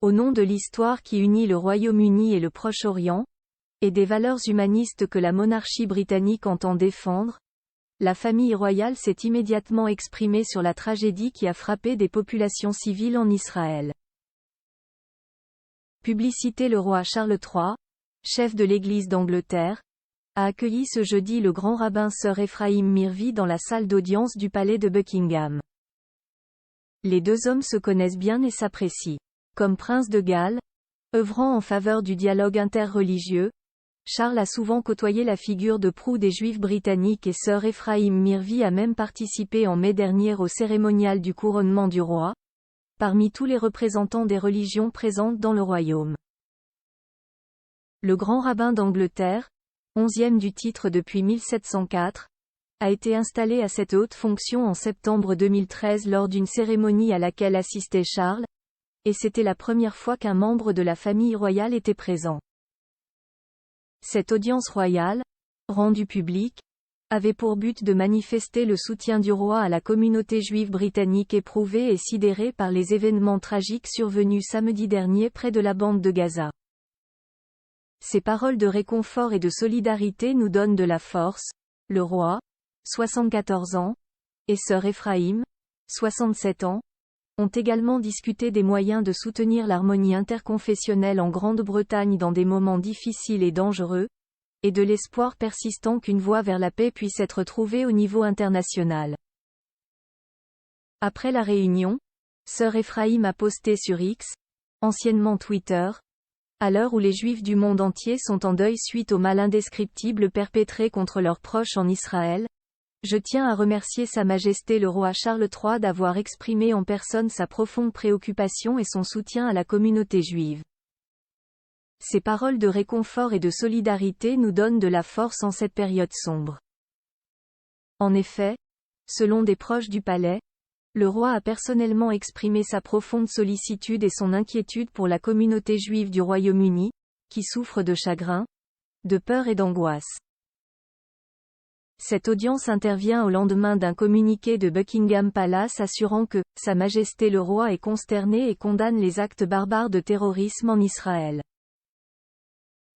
au nom de l'histoire qui unit le Royaume-Uni et le Proche-Orient, et des valeurs humanistes que la monarchie britannique entend défendre, la famille royale s'est immédiatement exprimée sur la tragédie qui a frappé des populations civiles en Israël. Publicité. Le roi Charles III, chef de l'Église d'Angleterre, a accueilli ce jeudi le grand rabbin Sir Ephraim Mirvi dans la salle d'audience du palais de Buckingham. Les deux hommes se connaissent bien et s'apprécient. Comme prince de Galles, œuvrant en faveur du dialogue interreligieux, Charles a souvent côtoyé la figure de proue des Juifs britanniques et Sir Ephraim Mirvi a même participé en mai dernier au cérémonial du couronnement du roi, parmi tous les représentants des religions présentes dans le royaume. Le grand rabbin d'Angleterre, 11e du titre depuis 1704, a été installé à cette haute fonction en septembre 2013 lors d'une cérémonie à laquelle assistait Charles, et c'était la première fois qu'un membre de la famille royale était présent. Cette audience royale, rendue publique, avait pour but de manifester le soutien du roi à la communauté juive britannique éprouvée et sidérée par les événements tragiques survenus samedi dernier près de la bande de Gaza. Ces paroles de réconfort et de solidarité nous donnent de la force. Le roi, 74 ans, et Sir Ephraim, 67 ans, ont également discuté des moyens de soutenir l'harmonie interconfessionnelle en Grande-Bretagne dans des moments difficiles et dangereux, et de l'espoir persistant qu'une voie vers la paix puisse être trouvée au niveau international. Après la réunion, Sir Ephraim a posté sur X, anciennement Twitter, à l'heure où les Juifs du monde entier sont en deuil suite au mal indescriptible perpétré contre leurs proches en Israël, je tiens à remercier Sa Majesté le roi Charles III d'avoir exprimé en personne sa profonde préoccupation et son soutien à la communauté juive. Ces paroles de réconfort et de solidarité nous donnent de la force en cette période sombre. En effet, selon des proches du palais, le roi a personnellement exprimé sa profonde sollicitude et son inquiétude pour la communauté juive du Royaume-Uni, qui souffre de chagrin, de peur et d'angoisse. Cette audience intervient au lendemain d'un communiqué de Buckingham Palace assurant que « Sa Majesté le roi est consterné et condamne les actes barbares de terrorisme en Israël ».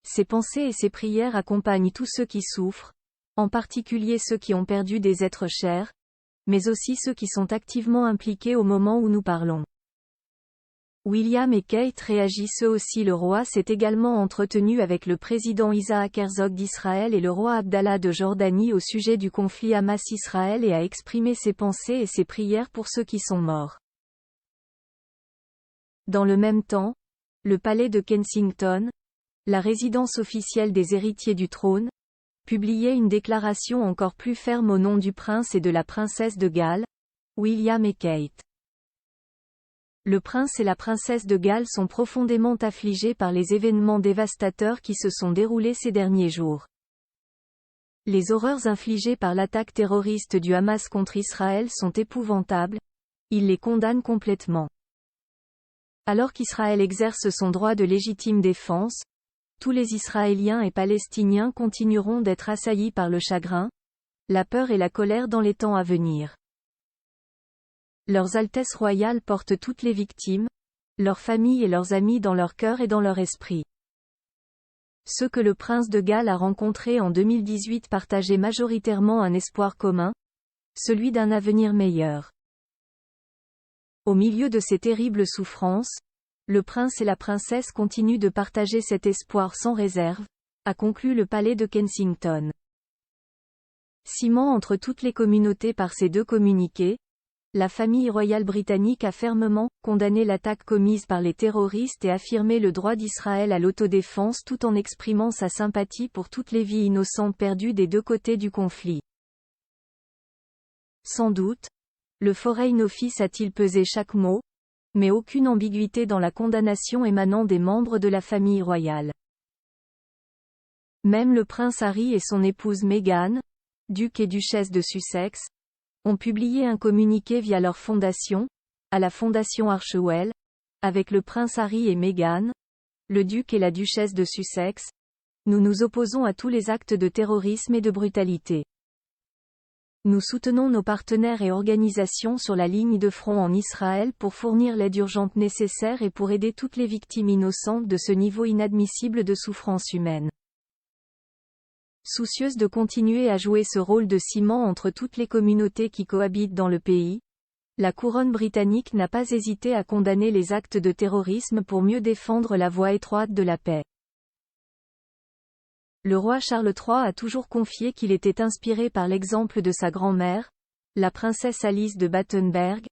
Ses pensées et ses prières accompagnent tous ceux qui souffrent, en particulier ceux qui ont perdu des êtres chers, mais aussi ceux qui sont activement impliqués au moment où nous parlons. William et Kate réagissent eux aussi. Le roi s'est également entretenu avec le président Isaac Herzog d'Israël et le roi Abdallah de Jordanie au sujet du conflit Hamas-Israël et a exprimé ses pensées et ses prières pour ceux qui sont morts. Dans le même temps, le palais de Kensington, la résidence officielle des héritiers du trône, publiait une déclaration encore plus ferme au nom du prince et de la princesse de Galles, William et Kate. Le prince et la princesse de Galles sont profondément affligés par les événements dévastateurs qui se sont déroulés ces derniers jours. Les horreurs infligées par l'attaque terroriste du Hamas contre Israël sont épouvantables, ils les condamnent complètement. Alors qu'Israël exerce son droit de légitime défense, tous les Israéliens et Palestiniens continueront d'être assaillis par le chagrin, la peur et la colère dans les temps à venir. Leurs Altesses royales portent toutes les victimes, leurs familles et leurs amis dans leur cœur et dans leur esprit. Ceux que le prince de Galles a rencontrés en 2018 partageaient majoritairement un espoir commun, celui d'un avenir meilleur. Au milieu de ces terribles souffrances, le prince et la princesse continuent de partager cet espoir sans réserve, a conclu le palais de Kensington. Ciment entre toutes les communautés par ces deux communiqués, la famille royale britannique a fermement condamné l'attaque commise par les terroristes et affirmé le droit d'Israël à l'autodéfense tout en exprimant sa sympathie pour toutes les vies innocentes perdues des deux côtés du conflit. Sans doute, le Foreign Office a-t-il pesé chaque mot, mais aucune ambiguïté dans la condamnation émanant des membres de la famille royale. Même le prince Harry et son épouse Meghan, duc et duchesse de Sussex, ont publié un communiqué via leur fondation, à la fondation Archewell, avec le prince Harry et Meghan, le duc et la duchesse de Sussex. Nous nous opposons à tous les actes de terrorisme et de brutalité. Nous soutenons nos partenaires et organisations sur la ligne de front en Israël pour fournir l'aide urgente nécessaire et pour aider toutes les victimes innocentes de ce niveau inadmissible de souffrance humaine. Soucieuse de continuer à jouer ce rôle de ciment entre toutes les communautés qui cohabitent dans le pays, la couronne britannique n'a pas hésité à condamner les actes de terrorisme pour mieux défendre la voie étroite de la paix. Le roi Charles III a toujours confié qu'il était inspiré par l'exemple de sa grand-mère, la princesse Alice de Battenberg,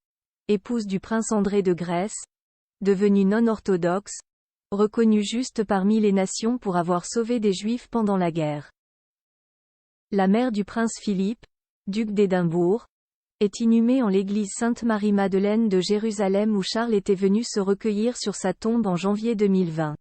épouse du prince André de Grèce, devenue non-orthodoxe, reconnue juste parmi les nations pour avoir sauvé des Juifs pendant la guerre. La mère du prince Philippe, duc d'Édimbourg, est inhumée en l'église Sainte-Marie-Madeleine de Jérusalem où Charles était venu se recueillir sur sa tombe en janvier 2020.